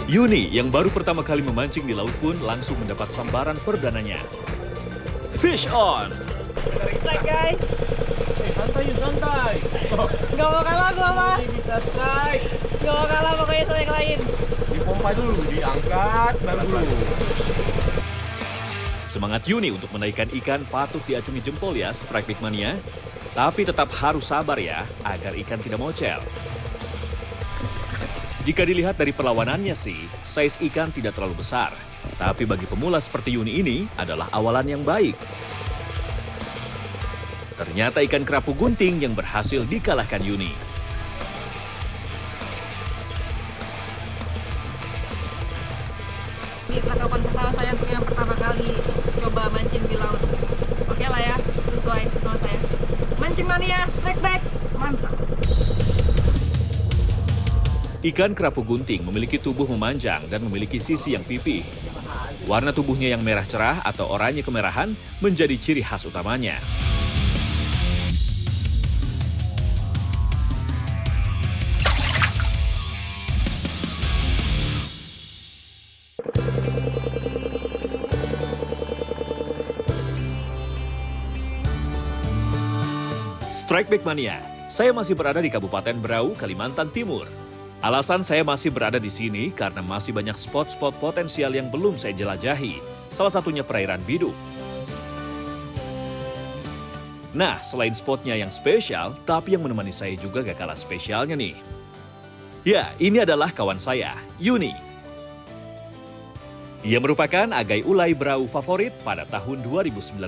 Yuni yang baru pertama kali memancing di laut pun langsung mendapat sambaran perdananya. Fish on! Strike guys. Santai yuk, santai. Gak mau kalah gua mah. Ini bisa strike. Gak mau kalah pokoknya sama yang lain. Dipompa dulu, diangkat, baru dulu. Semangat Yuni untuk menaikkan ikan patut diacungi jempol ya, Strike Big Mania. Tapi tetap harus sabar ya, agar ikan tidak mocel. Jika dilihat dari perlawanannya sih, size ikan tidak terlalu besar. Tapi bagi pemula seperti Yuni ini adalah awalan yang baik. Ternyata ikan kerapu gunting yang berhasil dikalahkan Yuni. Ini tangkapan pertama saya untuk yang pertama kali coba mancing di laut. Oke lah ya, sesuai sama saya. Mancing mania, strike back, mantap. Ikan kerapu gunting memiliki tubuh memanjang dan memiliki sisi yang pipih. Warna tubuhnya yang merah cerah atau oranye kemerahan menjadi ciri khas utamanya. Strike Back Mania, saya masih berada di Kabupaten Berau, Kalimantan Timur. Alasan saya masih berada di sini karena masih banyak spot-spot potensial yang belum saya jelajahi. Salah satunya perairan Biduk. Nah, selain spotnya yang spesial, tapi yang menemani saya juga gak kalah spesialnya nih. Ya, ini adalah kawan saya, Yuni. Ia merupakan agai ulai Berau favorit pada tahun 2019.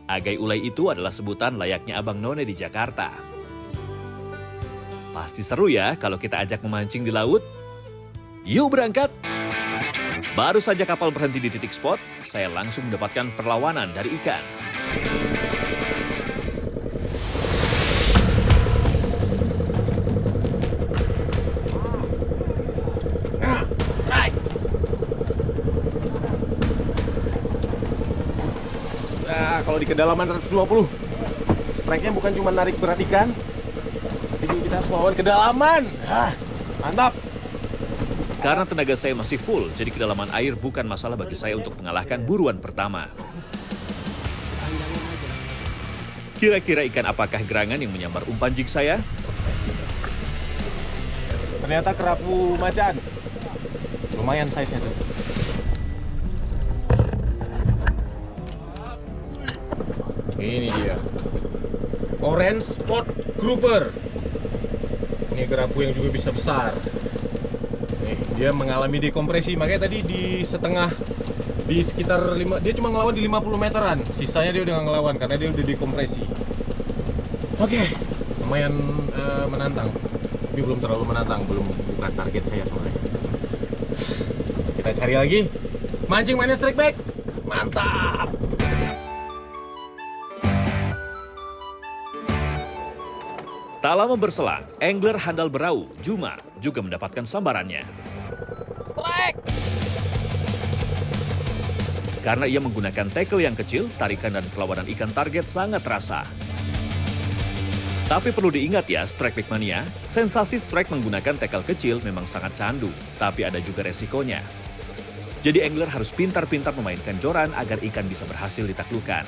Agai ulai itu adalah sebutan layaknya Abang None di Jakarta. Pasti seru ya kalau kita ajak memancing di laut. Yuk berangkat! Baru saja kapal berhenti di titik spot, saya langsung mendapatkan perlawanan dari ikan. Nah, kalau di kedalaman 120, strike-nya bukan cuma narik berat ikan, tapi juga kita harus lawan kedalaman. Mantap. Karena tenaga saya masih full, jadi kedalaman air bukan masalah bagi saya untuk mengalahkan buruan pertama. Kira-kira ikan apakah gerangan yang menyambar umpan jig saya? Ternyata kerapu macan. Lumayan size-nya tuh. Ini dia. Orange Spot Grouper. Ini kerapu yang juga bisa besar. Nih, dia mengalami dekompresi, makanya tadi di sekitar dia cuma ngelawan di 50 meteran. Sisanya dia udah nggak ngelawan karena dia udah dekompresi. Oke, lumayan menantang. Tapi belum terlalu menantang, bukan target saya soalnya. Kita cari lagi. Mancing mana strike back? Mantap. Tak lama berselang, angler handal Berau, Juma, juga mendapatkan sambarannya. Strike! Karena ia menggunakan tackle yang kecil, tarikan dan perlawanan ikan target sangat terasa. Tapi perlu diingat ya, Strike Big Mania, sensasi strike menggunakan tackle kecil memang sangat candu, tapi ada juga resikonya. Jadi angler harus pintar-pintar memainkan joran agar ikan bisa berhasil ditaklukkan.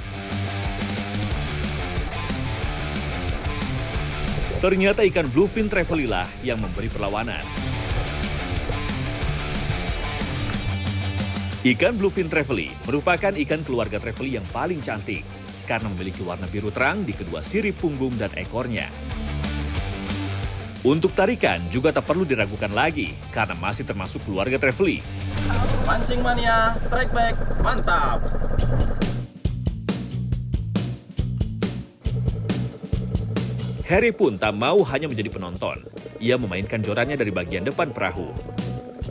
Ternyata ikan bluefin trevally lah yang memberi perlawanan. Ikan bluefin trevally merupakan ikan keluarga trevally yang paling cantik karena memiliki warna biru terang di kedua sirip punggung dan ekornya. Untuk tarikan juga tak perlu diragukan lagi karena masih termasuk keluarga trevally. Mancing mania, strike back, mantap! Harry pun tak mau hanya menjadi penonton. Ia memainkan jorannya dari bagian depan perahu.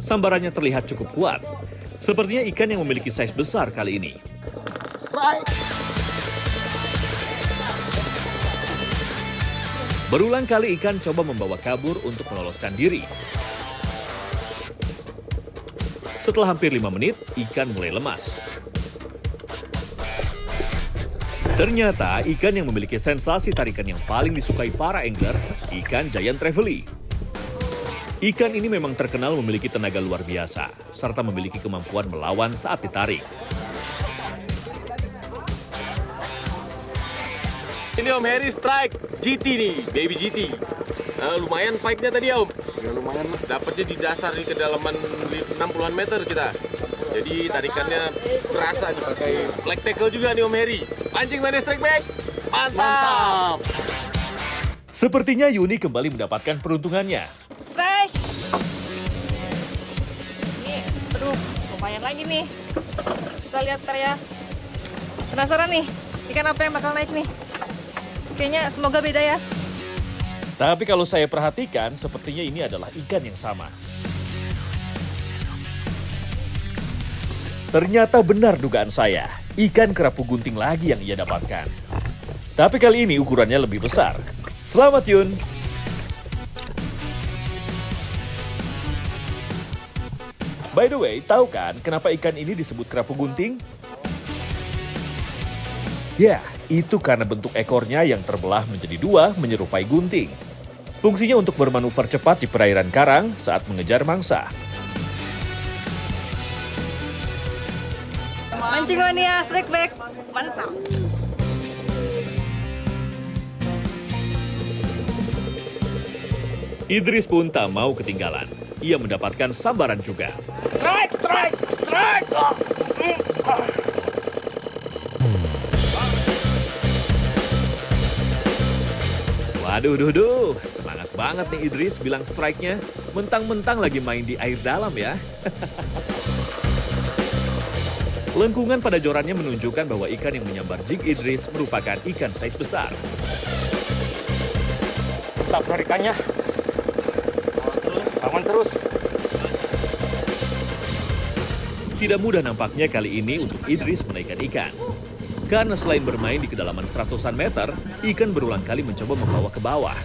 Sambarannya terlihat cukup kuat. Sepertinya ikan yang memiliki size besar kali ini. Strike! Berulang kali ikan coba membawa kabur untuk meloloskan diri. Setelah hampir 5 menit, ikan mulai lemas. Ternyata ikan yang memiliki sensasi tarikan yang paling disukai para angler, ikan giant trevally. Ikan ini memang terkenal memiliki tenaga luar biasa, serta memiliki kemampuan melawan saat ditarik. Ini Om Heri strike GT nih, baby GT. Lumayan fight-nya tadi Om. Ya lumayan lah. Dapatnya di dasar di kedalaman 60-an meter kita. Jadi tarikannya berasa dipakai black tackle juga nih Om Heri. Pancing mania strike back. Mantap. Sepertinya Yuni kembali mendapatkan peruntungannya. Strike. Ini, aduh, lumayan lagi nih. Kita lihat ntar ya. Penasaran nih, ikan apa yang bakal naik nih? Kayaknya semoga beda ya. Tapi kalau saya perhatikan, sepertinya ini adalah ikan yang sama. Ternyata benar dugaan saya, ikan kerapu gunting lagi yang ia dapatkan. Tapi kali ini ukurannya lebih besar. Selamat Yun! By the way, tahu kan kenapa ikan ini disebut kerapu gunting? Ya, itu karena bentuk ekornya yang terbelah menjadi dua menyerupai gunting. Fungsinya untuk bermanuver cepat di perairan karang saat mengejar mangsa. Mancing mania strike back. Mantap. Idris pun tak mau ketinggalan. Ia mendapatkan sambaran juga. Strike, strike, strike. Waduh, semangat banget nih Idris bilang strike-nya. Mentang-mentang lagi main di air dalam ya. Lengkungan pada jorannya menunjukkan bahwa ikan yang menyambar jig Idris merupakan ikan size besar. Tetap tarikannya. Aman terus. Tidak mudah nampaknya kali ini untuk Idris menaikkan ikan. Karena selain bermain di kedalaman 100-an meter, ikan berulang kali mencoba membawa ke bawah.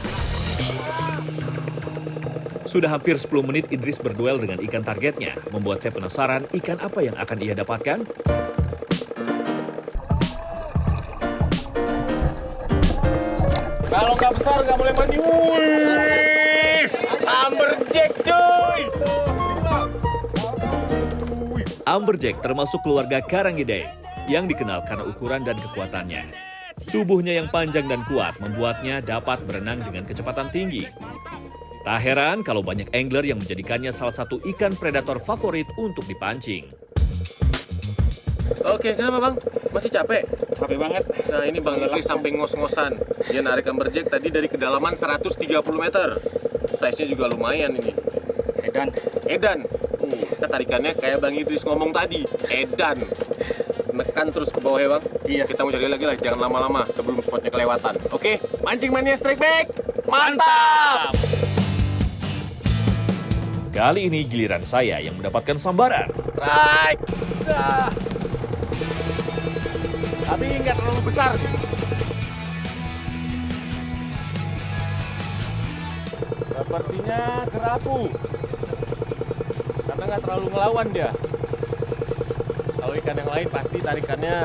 Sudah hampir 10 menit Idris berduel dengan ikan targetnya, membuat saya penasaran ikan apa yang akan ia dapatkan. Kalau nggak besar nggak boleh mandi. Wih, amberjack cuy. Amberjack termasuk keluarga Karangidea yang dikenal karena ukuran dan kekuatannya. Tubuhnya yang panjang dan kuat membuatnya dapat berenang dengan kecepatan tinggi. Tak heran kalau banyak angler yang menjadikannya salah satu ikan predator favorit untuk dipancing. Oke, kenapa Bang? Masih capek? Capek banget. Nah ini Bang Idris sampai ngos-ngosan. Dia narik amberjack tadi dari kedalaman 130 meter. Size-nya juga lumayan ini. Edan. Tarikannya kayak Bang Idris ngomong tadi. Edan. Nekan terus ke bawah ya Bang. Iya. Kita mau cari lagi lah, jangan lama-lama sebelum spotnya kelewatan. Oke, mancing mania strike back. Mantap! Kali ini giliran saya yang mendapatkan sambaran. Strike. Dah. Tapi nggak terlalu besar. Sepertinya kerapu. Karena nggak terlalu ngelawan dia. Kalau ikan yang lain pasti tarikannya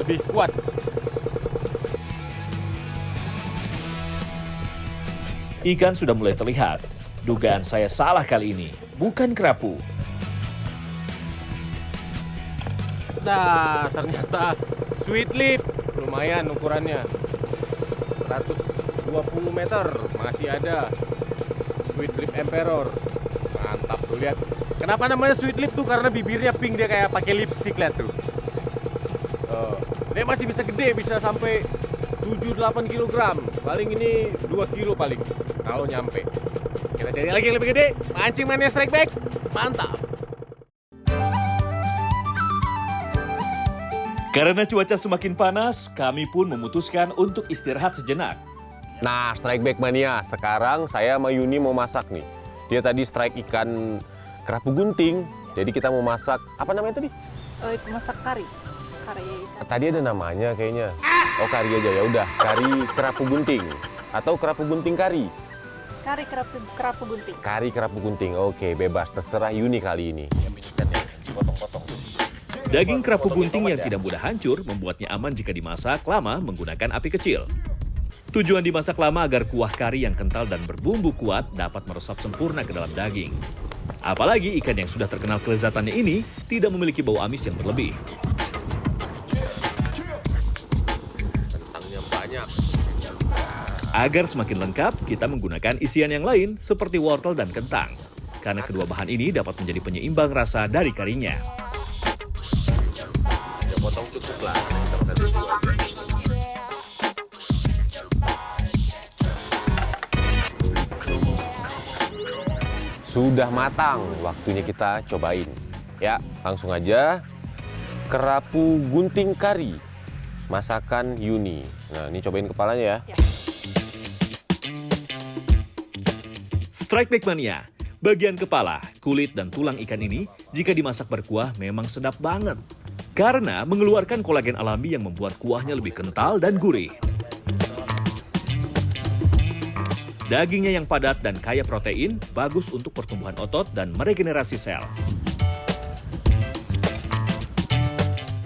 lebih kuat. Ikan sudah mulai terlihat. Dugaan saya salah kali ini, bukan kerapu. Nah, ternyata sweet lip. Lumayan ukurannya. 120 meter masih ada. Sweet lip emperor. Mantap tuh, lihat. Kenapa namanya sweet lip tuh? Karena bibirnya pink, dia kayak pakai lipstick, lihat tuh. Dia masih bisa gede, bisa sampai 7-8 kg. Paling ini 2 kilo paling kalau nyampe. Kita cari lagi yang lebih gede. Mancing mania strike back. Mantap. Karena cuaca semakin panas, kami pun memutuskan untuk istirahat sejenak. Nah, strike back mania. Sekarang saya sama Yuni mau masak nih. Dia tadi strike ikan kerapu gunting. Jadi kita mau masak, apa namanya tadi? Itu masak kari. Tadi ada namanya kayaknya. Oh, kari aja ya udah. Kari kerapu gunting atau kerapu gunting kari. Kari kerapu gunting. Kari kerapu gunting. Oke, bebas terserah Yuni kali ini. Daging kerapu gunting yang tidak mudah hancur membuatnya aman jika dimasak lama menggunakan api kecil. Tujuan dimasak lama agar kuah kari yang kental dan berbumbu kuat dapat meresap sempurna ke dalam daging. Apalagi ikan yang sudah terkenal kelezatannya ini tidak memiliki bau amis yang berlebih. Kentangnya banyak. Agar semakin lengkap, kita menggunakan isian yang lain seperti wortel dan kentang. Karena kedua bahan ini dapat menjadi penyeimbang rasa dari karinya. Ya potong cukup lah. Kita makan dulu aja. Sudah matang, waktunya kita cobain. Ya, langsung aja. Kerapu gunting kari, masakan Yuni. Nah, ini cobain kepalanya ya. Strike Back Mania, bagian kepala, kulit, dan tulang ikan ini jika dimasak berkuah memang sedap banget. Karena mengeluarkan kolagen alami yang membuat kuahnya lebih kental dan gurih. Dagingnya yang padat dan kaya protein, bagus untuk pertumbuhan otot dan meregenerasi sel.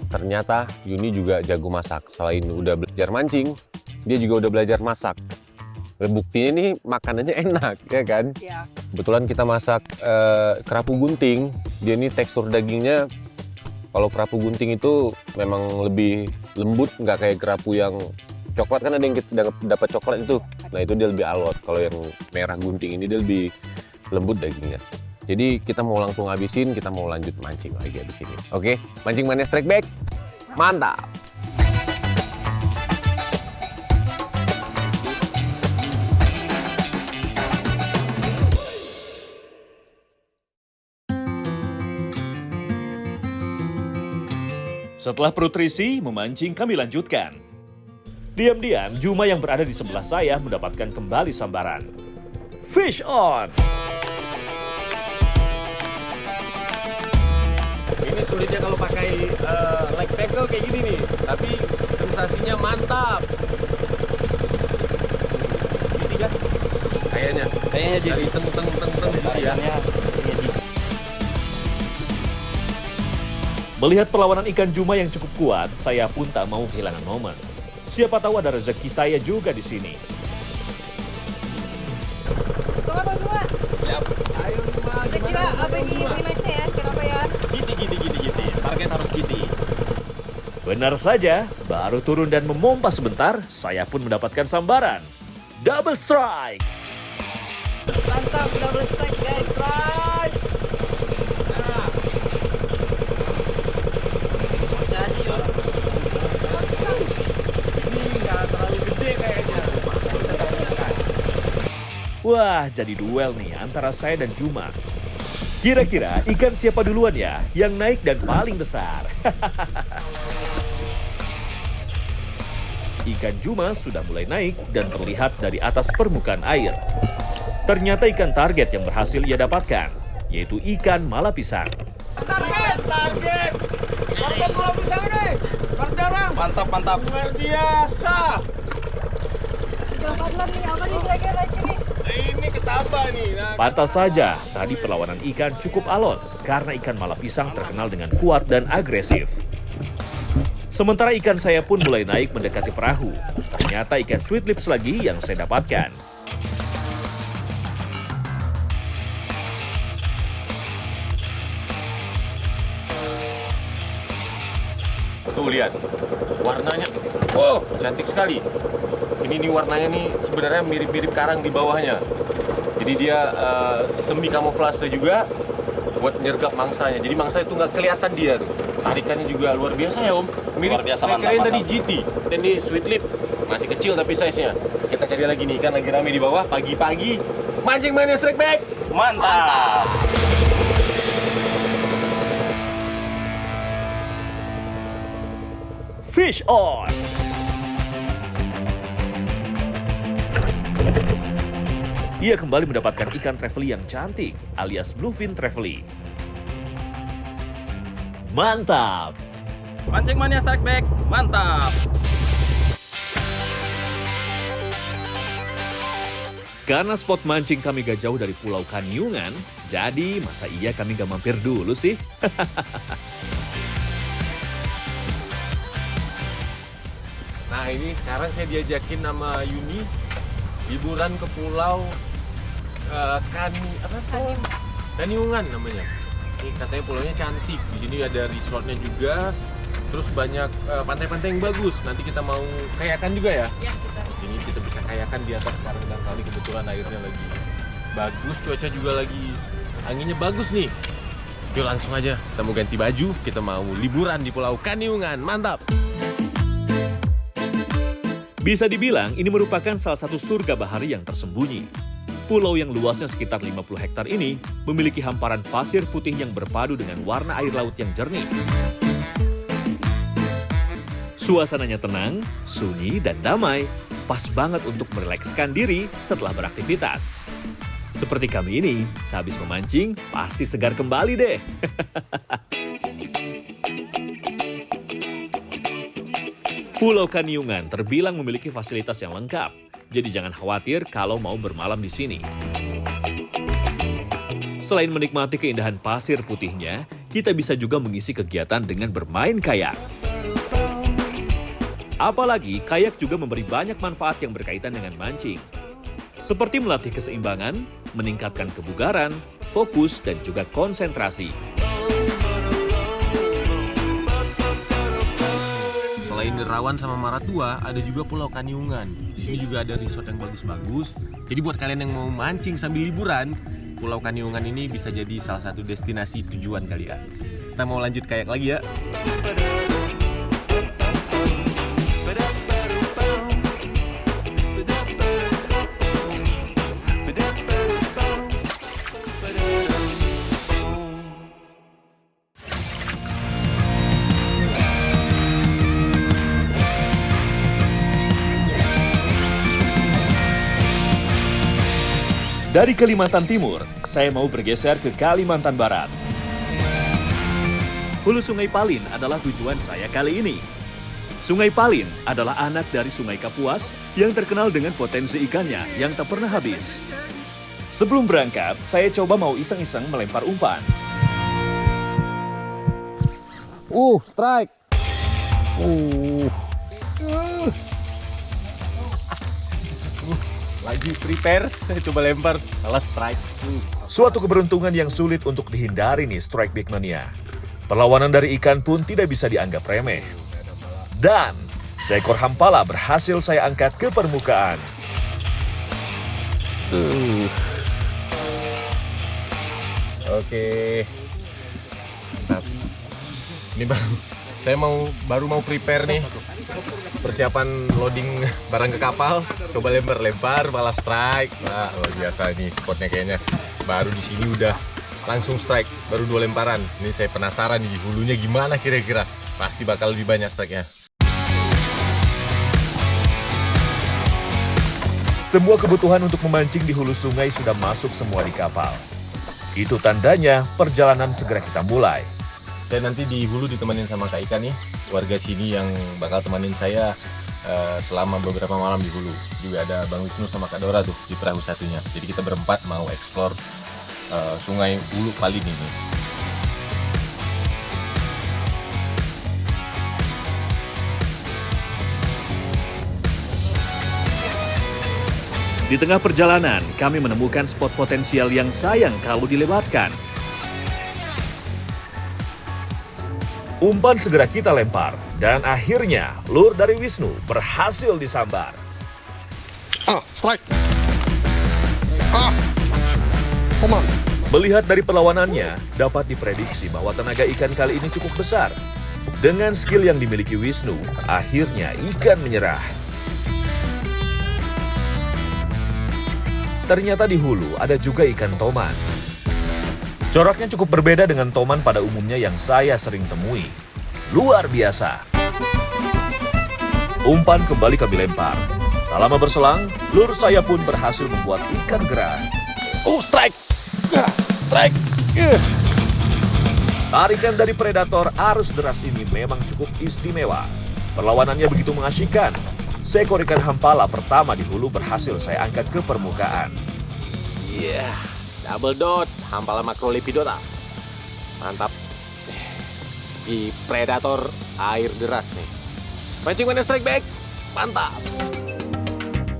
Ternyata Yuni juga jago masak. Selain udah belajar mancing, dia juga udah belajar masak. Buktinya nih makanannya enak, ya kan? Ya. Kebetulan kita masak kerapu gunting. Dia ini tekstur dagingnya, kalau kerapu gunting itu memang lebih lembut, nggak kayak kerapu yang coklat, kan ada yang kita dapat coklat itu. Nah itu dia lebih alot. Kalau yang merah gunting ini dia lebih lembut dagingnya. Jadi kita mau langsung habisin, kita mau lanjut mancing lagi habis ini. Oke, Mancing Mania Strike Back, mantap! Setelah perut terisi, memancing kami lanjutkan. Diam-diam, Juma yang berada di sebelah saya mendapatkan kembali sambaran. Fish on! Ini sulitnya kalau pakai leg tackle kayak gini nih, tapi sensasinya mantap. Gini kan? Kayaknya jadi dari teng gitu ya. Melihat perlawanan ikan Juma yang cukup kuat, saya pun tak mau kehilangan momen. Siapa tahu ada rezeki saya juga di sini. Selamat Bang Juma. Siap. Ayo Juma. Kira apa ini naiknya ya? Kenapa ya? Giti. Target harus giti. Benar saja, baru turun dan memompa sebentar, saya pun mendapatkan sambaran. Double strike! Mantap, double strike guys. Strike. Nah. Jadi ini nggak terlalu gede kayaknya. Wah, jadi duel nih antara saya dan Juma. Kira-kira ikan siapa duluan ya yang naik dan paling besar? Ikan Juma sudah mulai naik dan terlihat dari atas permukaan air. Ternyata ikan target yang berhasil ia dapatkan, yaitu ikan malapisang. Target. Target bola pisang ini. Berdarang. Mantap. Luar biasa. Gila nih, apa nih lagi naik ini? Ini ketambah nih. Nah, Pantas saja, tadi perlawanan ikan cukup alot karena ikan malapisang terkenal dengan kuat dan agresif. Sementara ikan saya pun mulai naik mendekati perahu. Ternyata ikan sweet lips lagi yang saya dapatkan. tuh lihat warnanya. Oh, cantik sekali. Ini warnanya nih sebenarnya mirip-mirip karang di bawahnya. Jadi dia semi kamuflase juga buat nyergap mangsanya. Jadi mangsa itu nggak kelihatan dia tuh. Tarikannya juga luar biasa ya Om. Mirip Luar biasa, mantap, keren mantap. tadi GT. Dan ini sweet lip masih kecil tapi size-nya. Kita cari lagi nih, kan lagi rame di bawah pagi-pagi. Mancing Mania Strike Back. Mantap. Fish on! Ia kembali mendapatkan ikan trevally yang cantik, alias bluefin trevally. Mantap! Mancing Mania Strike Back. Mantap. Karena spot mancing kami gak jauh dari Pulau Kanyungan, jadi masa iya kami gak mampir dulu sih? Nah Nah ini sekarang saya diajakin sama Yuni liburan ke pulau Kaniungan namanya. Ini katanya pulaunya cantik. Di sini ada resortnya juga. Terus banyak pantai-pantai yang bagus. Nanti kita mau kayakan juga ya. Ya, kita. Di sini kita bisa kayakan di atas sekarang dan kali kebetulan airnya lagi bagus, cuaca juga lagi anginnya bagus nih. Yuk langsung aja, kita mau ganti baju, kita mau liburan di Pulau Kaniungan. Mantap! Bisa dibilang ini merupakan salah satu surga bahari yang tersembunyi. Pulau yang luasnya sekitar 50 hektar ini memiliki hamparan pasir putih yang berpadu dengan warna air laut yang jernih. Suasananya tenang, sunyi, dan damai, pas banget untuk merilekskan diri setelah beraktivitas. Seperti kami ini, sehabis memancing, pasti segar kembali deh. Pulau Kaniungan terbilang memiliki fasilitas yang lengkap, jadi jangan khawatir kalau mau bermalam di sini. Selain menikmati keindahan pasir putihnya, kita bisa juga mengisi kegiatan dengan bermain kayak. Apalagi, kayak juga memberi banyak manfaat yang berkaitan dengan mancing. Seperti melatih keseimbangan, meningkatkan kebugaran, fokus, dan juga konsentrasi. Selain Derawan sama Maratua, ada juga Pulau Kaniungan. Di sini juga ada resort yang bagus-bagus. Jadi buat kalian yang mau mancing sambil liburan, Pulau Kaniungan ini bisa jadi salah satu destinasi tujuan kalian. Kita mau lanjut kayak lagi ya. Dari Kalimantan Timur, saya mau bergeser ke Kalimantan Barat. Hulu Sungai Palin adalah tujuan saya kali ini. Sungai Palin adalah anak dari Sungai Kapuas yang terkenal dengan potensi ikannya yang tak pernah habis. Sebelum berangkat, saya coba mau iseng-iseng melempar umpan. Strike. Lagi prepare, saya coba lempar, malah strike. Suatu keberuntungan yang sulit untuk dihindari nih Strike Big Mania. Perlawanan dari ikan pun tidak bisa dianggap remeh. Dan seekor hampala berhasil saya angkat ke permukaan. Oke. Mantap. Ini saya baru mau prepare nih. Persiapan loading barang ke kapal, coba lempar malah strike. Wah, luar biasa ini spotnya kayaknya. Baru di sini udah langsung strike, baru 2 lemparan. Ini saya penasaran di hulunya gimana kira-kira. Pasti bakal lebih banyak strike-nya. Semua kebutuhan untuk memancing di hulu sungai sudah masuk semua di kapal. Itu tandanya perjalanan segera kita mulai. Saya nanti di hulu ditemenin sama Kak Ika nih, warga sini yang bakal temenin saya selama beberapa malam di hulu. Juga ada Bang Wisnu sama Kak Dora tuh di perahu satunya. Jadi kita berempat mau eksplor sungai Hulu Palin ini. Di tengah perjalanan, kami menemukan spot potensial yang sayang kalau dilewatkan. Umpan segera kita lempar, dan akhirnya lure dari Wisnu berhasil disambar. Strike! Come on! Melihat dari perlawanannya, dapat diprediksi bahwa tenaga ikan kali ini cukup besar. Dengan skill yang dimiliki Wisnu, akhirnya ikan menyerah. Ternyata di hulu ada juga ikan toman. Coraknya cukup berbeda dengan toman pada umumnya yang saya sering temui. Luar biasa. Umpan kembali kami lempar. Tak lama berselang, lure saya pun berhasil membuat ikan gerah. Strike! Strike! Tarikan dari predator arus deras ini memang cukup istimewa. Perlawanannya begitu mengasyikkan. Seekor ikan hampala pertama di hulu berhasil saya angkat ke permukaan. Double dot, hampala macrolepidota. Mantap. Si predator air deras nih. Mancing mana strike back? mantap.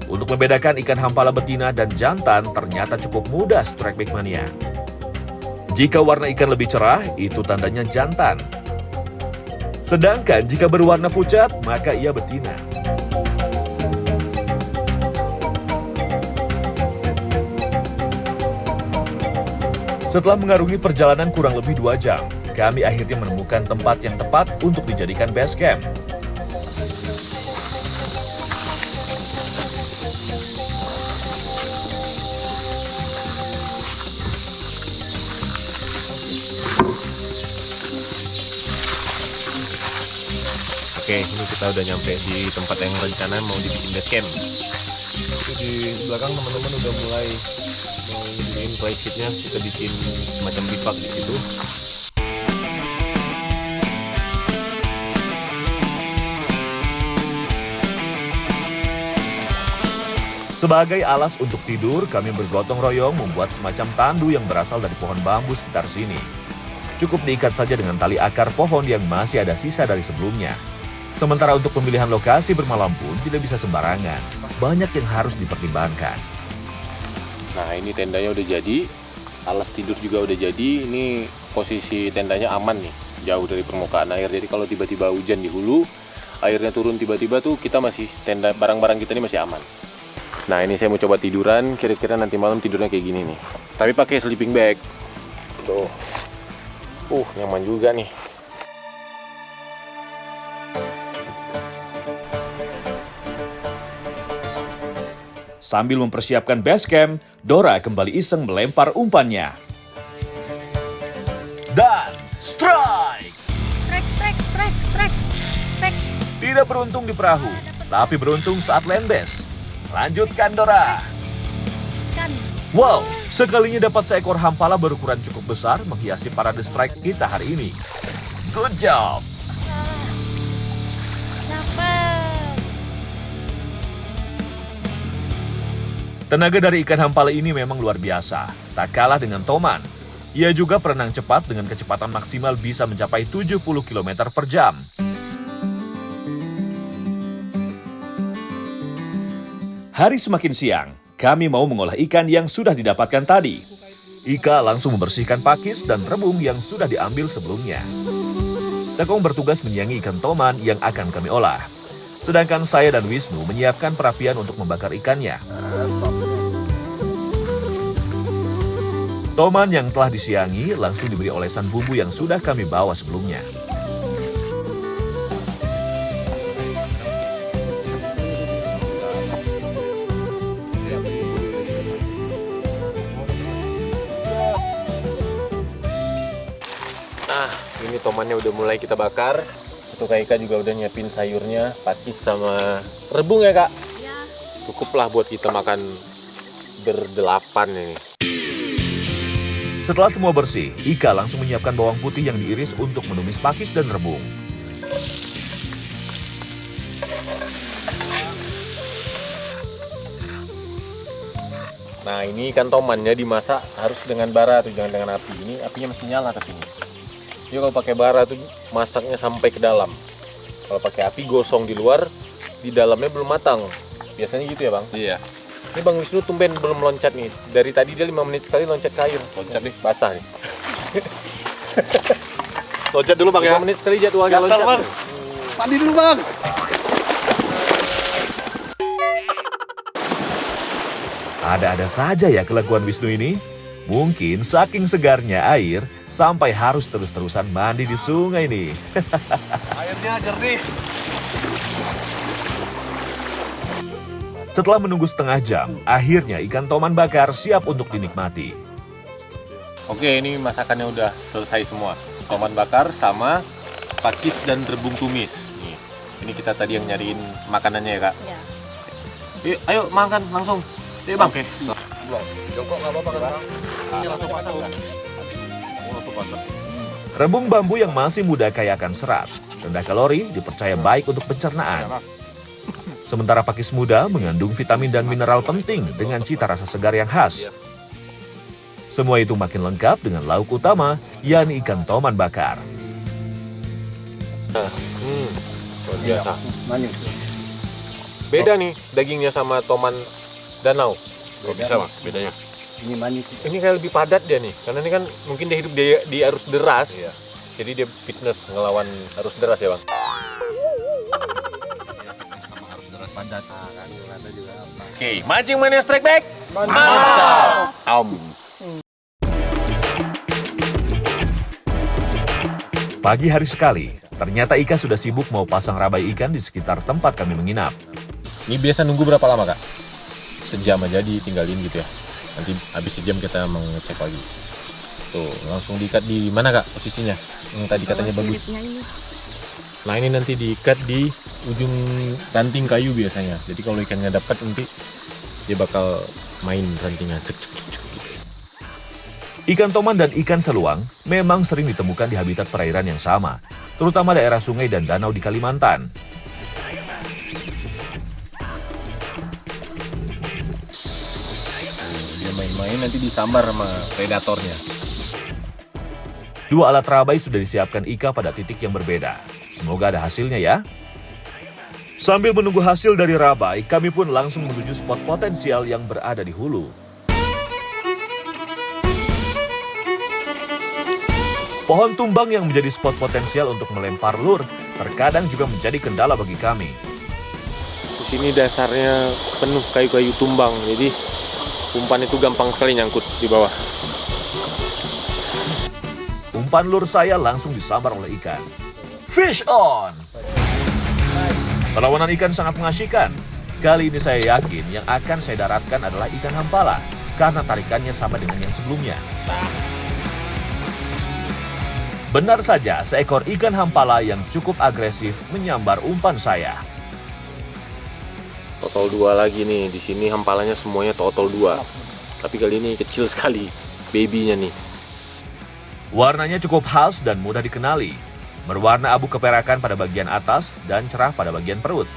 Untuk membedakan ikan hampala betina dan jantan ternyata cukup mudah Strike Back Mania. Jika warna ikan lebih cerah, itu tandanya jantan. Sedangkan jika berwarna pucat, maka ia betina. Setelah mengarungi perjalanan kurang lebih 2 jam, kami akhirnya menemukan tempat yang tepat untuk dijadikan base camp. Oke, ini kita udah nyampe di tempat yang rencana mau dibikin base camp. Itu di belakang teman-teman udah mulai mau bikin fly sheet-nya, kita bikin semacam bivak di situ. Sebagai alas untuk tidur, kami bergotong royong membuat semacam tandu yang berasal dari pohon bambu sekitar sini. Cukup diikat saja dengan tali akar pohon yang masih ada sisa dari sebelumnya. Sementara untuk pemilihan lokasi bermalam pun tidak bisa sembarangan. Banyak yang harus dipertimbangkan. Nah, ini tendanya udah jadi, alas tidur juga udah jadi. Ini posisi tendanya aman nih, jauh dari permukaan air. Jadi kalau tiba-tiba hujan di hulu, airnya turun tiba-tiba tuh kita masih tenda, barang-barang kita ini masih aman. Nah, ini saya mau coba tiduran, kira-kira nanti malam tidurnya kayak gini nih. Tapi pakai sleeping bag. Tuh. Nyaman juga nih. Sambil mempersiapkan base camp, Dora kembali iseng melempar umpannya. Dan strike! Strike. Tidak beruntung di perahu, tapi beruntung saat land base. Lanjutkan Dora. Kan. Wow, sekalinya dapat seekor hampala berukuran cukup besar menghiasi parade strike kita hari ini. Good job! Dapat. Tenaga dari ikan hampala ini memang luar biasa, tak kalah dengan Toman. Ia juga berenang cepat dengan kecepatan maksimal bisa mencapai 70 km per jam. Hari semakin siang, kami mau mengolah ikan yang sudah didapatkan tadi. Ika langsung membersihkan pakis dan rebung yang sudah diambil sebelumnya. Tekong bertugas menyiangi ikan Toman yang akan kami olah. Sedangkan saya dan Wisnu menyiapkan perapian untuk membakar ikannya. Toman yang telah disiangi langsung diberi olesan bumbu yang sudah kami bawa sebelumnya. Nah, ini tomannya udah mulai kita bakar. Untuk Kak Ika juga udah nyiapin sayurnya, pakis sama rebung ya Kak? Ya. Cukuplah buat kita makan berdelapan ini. Setelah semua bersih, Ika langsung menyiapkan bawang putih yang diiris untuk menumis pakis dan rebung. Nah, ini ikan tomannya dimasak harus dengan bara tuh, jangan dengan api. Ini apinya mesti nyala ke sini. Jadi kalau pakai bara tuh masaknya sampai ke dalam. Kalau pakai api gosong di luar, di dalamnya belum matang. Biasanya gitu ya Bang? Iya. Ini Bang Wisnu tumben belum loncat nih. Dari tadi dia 5 menit sekali loncat ke air. Loncat nih, basah nih. Loncat dulu Bang ya. 5 menit sekali jadwalnya loncat. Bang. Mandi dulu Bang. Ada-ada saja ya kelakuan Wisnu ini. Mungkin saking segarnya air, sampai harus terus-terusan mandi di sungai nih. Airnya jernih. Setelah menunggu setengah jam, akhirnya ikan toman bakar siap untuk dinikmati. Oke, ini masakannya udah selesai semua. Toman bakar sama pakis dan rebung tumis. Nih, ini kita tadi yang nyariin makanannya ya Kak. Ya. Yuk, ayo makan langsung. Yuk Bang. Oke. Jongkok nggak apa-apa kan Bang? Ini langsung pasang kan? Langsung pasang. Rebung bambu yang masih muda kaya akan serat, rendah kalori, dipercaya baik untuk pencernaan. Sementara pakis muda mengandung vitamin dan mineral penting dengan cita rasa segar yang khas. Semua itu makin lengkap dengan lauk utama, yakni ikan toman bakar. Luar biasa. Beda nih dagingnya sama toman danau. Kok bisa bang bedanya? Ini manis. Ini kayak lebih padat dia nih, karena ini kan mungkin dia hidup di arus deras. Iya. Jadi dia fitness ngelawan arus deras ya bang. Sama arus deras padat. Oke, mancing mania strike back. Mantap. Pagi hari sekali, ternyata Ika sudah sibuk mau pasang rabai ikan di sekitar tempat kami menginap. Ini biasa nunggu berapa lama kak? Sejam aja ditinggalin gitu ya. Nanti habis sejam kita mengecek lagi. Tuh, langsung diikat di mana kak posisinya? Yang tadi katanya bagus. Nah ini nanti diikat di ujung ranting kayu biasanya. Jadi kalau ikannya dapat nanti dia bakal main rantingnya. Cek, cek, cek, cek, gitu. Ikan toman dan ikan seluang memang sering ditemukan di habitat perairan yang sama, terutama daerah sungai dan danau di Kalimantan. Dia main-main nanti disambar sama predatornya. Dua alat rabai sudah disiapkan Ika pada titik yang berbeda. Semoga ada hasilnya ya. Sambil menunggu hasil dari rabai, kami pun langsung menuju spot potensial yang berada di hulu. Pohon tumbang yang menjadi spot potensial untuk melempar lur terkadang juga menjadi kendala bagi kami. Di sini dasarnya penuh kayu-kayu tumbang, jadi umpan itu gampang sekali nyangkut di bawah. Umpan lur saya langsung disambar oleh ikan. Fish on! Perlawanan ikan sangat mengasyikan. Kali ini saya yakin yang akan saya daratkan adalah ikan hampala, karena tarikannya sama dengan yang sebelumnya. Benar saja, seekor ikan hampala yang cukup agresif menyambar umpan saya. Totol 2 lagi nih, di sini hampalanya semuanya totol 2. Tapi kali ini kecil sekali babynya nih. Warnanya cukup khas dan mudah dikenali. Berwarna abu keperakan pada bagian atas dan cerah pada bagian perut.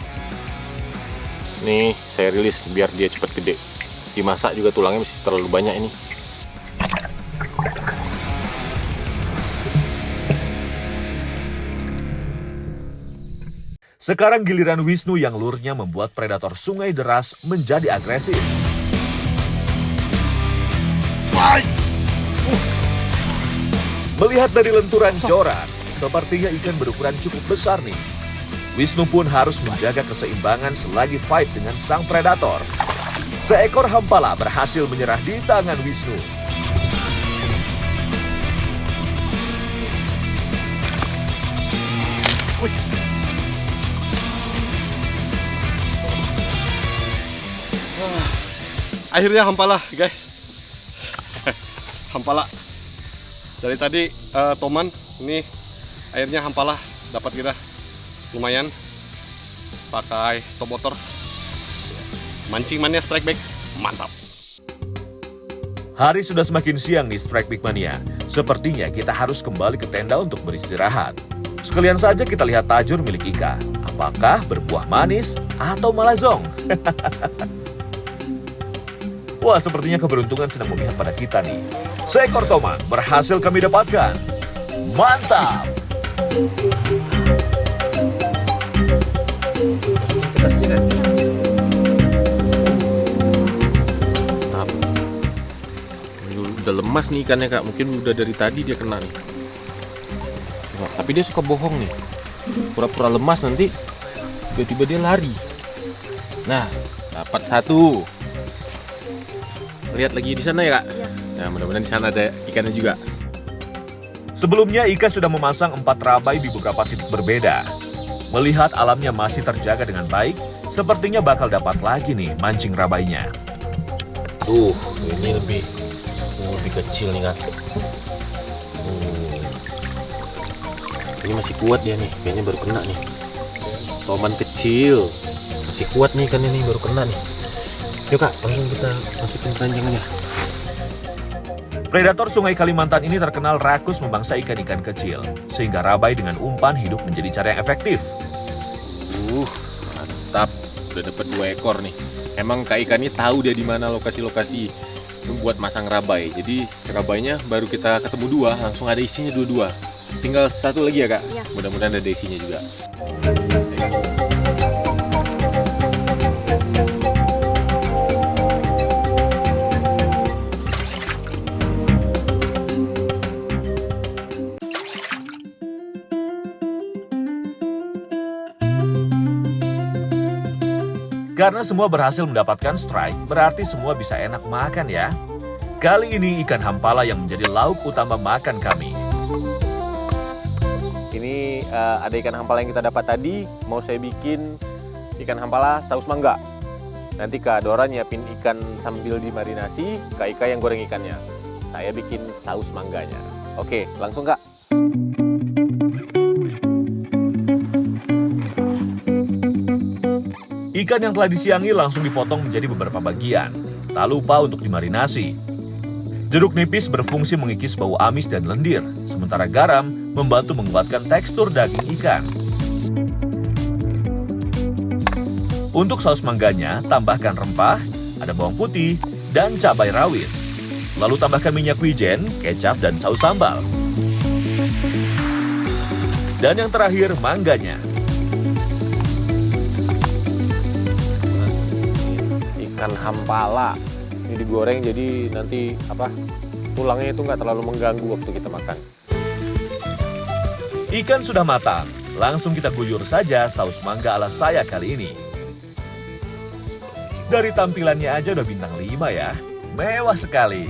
Nih, saya rilis biar dia cepat gede. Dimasak juga tulangnya masih terlalu banyak ini. Sekarang giliran Wisnu yang lurnya membuat predator sungai deras menjadi agresif. Melihat dari lenturan joran, sepertinya ikan berukuran cukup besar nih. Wisnu pun harus menjaga keseimbangan selagi fight dengan sang predator. Seekor hampala berhasil menyerah di tangan Wisnu. Akhirnya hampala, guys. Hampala. Dari tadi toman, ini akhirnya hampala dapat kita. Lumayan. Pakai top water. Mancing mania strike back, mantap. Hari sudah semakin siang nih Strike Big Mania. Sepertinya kita harus kembali ke tenda untuk beristirahat. Sekalian saja kita lihat tajur milik Ika. Apakah berbuah manis atau malah zong? Wah, sepertinya keberuntungan sedang memihak pada kita nih. Seekor toman berhasil kami dapatkan. Mantap! Udah lemas nih ikannya kak, mungkin udah dari tadi dia kena nih. Nah, tapi dia suka bohong nih, pura-pura lemas nanti tiba-tiba dia lari. Nah, dapat satu. Lihat lagi di sana ya kak. Iya. Nah, mudah-mudahan di sana ada ikannya juga. Sebelumnya Ika sudah memasang 4 rabai di beberapa titik berbeda. Melihat alamnya masih terjaga dengan baik, sepertinya bakal dapat lagi nih mancing rabainya. Tuh, ini lebih kecil nih kak. Ini masih kuat dia nih, kayaknya baru kena nih. Toman kecil, masih kuat nih ikan ini, baru kena nih. Yuk kak, langsung kita masukin keranjang aja. Predator sungai Kalimantan ini terkenal rakus memangsa ikan-ikan kecil, sehingga rabai dengan umpan hidup menjadi cara yang efektif. Mantap, udah dapat 2 ekor nih. Emang kak ikan ini tahu dia di mana lokasi-lokasi buat masang rabai. Jadi rabainya baru kita ketemu 2, langsung ada isinya 2. Tinggal 1 lagi ya kak. Iya. Mudah-mudahan ada isinya juga. Karena semua berhasil mendapatkan strike, berarti semua bisa enak makan ya. Kali ini ikan hampala yang menjadi lauk utama makan kami. Ini ada ikan hampala yang kita dapat tadi. Mau saya bikin ikan hampala saus mangga. Nanti Kak Dora nyiapin ikan sambil dimarinasi, Kak Ika yang goreng ikannya. Saya bikin saus mangganya. Oke, langsung Kak. Ikan yang telah disiangi langsung dipotong menjadi beberapa bagian. Tak lupa untuk dimarinasi. Jeruk nipis berfungsi mengikis bau amis dan lendir, sementara garam membantu menguatkan tekstur daging ikan. Untuk saus mangganya, tambahkan rempah, ada bawang putih, dan cabai rawit. Lalu tambahkan minyak wijen, kecap, dan saus sambal. Dan yang terakhir, mangganya. Ikan hampala ini digoreng jadi nanti tulangnya itu nggak terlalu mengganggu waktu kita makan. Ikan sudah matang, langsung kita guyur saja saus mangga ala saya kali ini. Dari tampilannya aja udah bintang 5 ya, mewah sekali.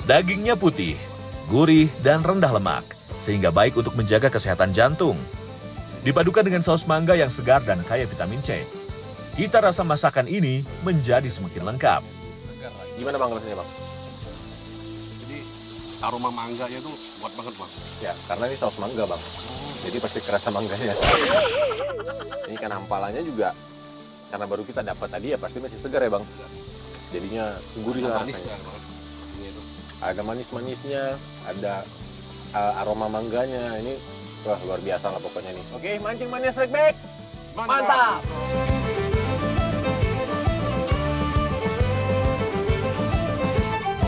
Dagingnya putih, gurih, dan rendah lemak, sehingga baik untuk menjaga kesehatan jantung. Dipadukan dengan saus mangga yang segar dan kaya vitamin C. Cita rasa masakan ini menjadi semakin lengkap. Gimana Bang rasanya Bang? Jadi aroma mangganya itu kuat banget Bang. Ya, karena ini saus mangga Bang. Jadi pasti kerasa mangganya. Ini ikan hampalanya juga karena baru kita dapat tadi ya pasti masih segar ya Bang. Jadinya gurih lah Manis rasanya. ya, Bang. Ini itu. Ada manis-manisnya, ada aroma mangganya. Ini wah luar biasa lah pokoknya nih. Oke, mancing mania strike back. Mantap.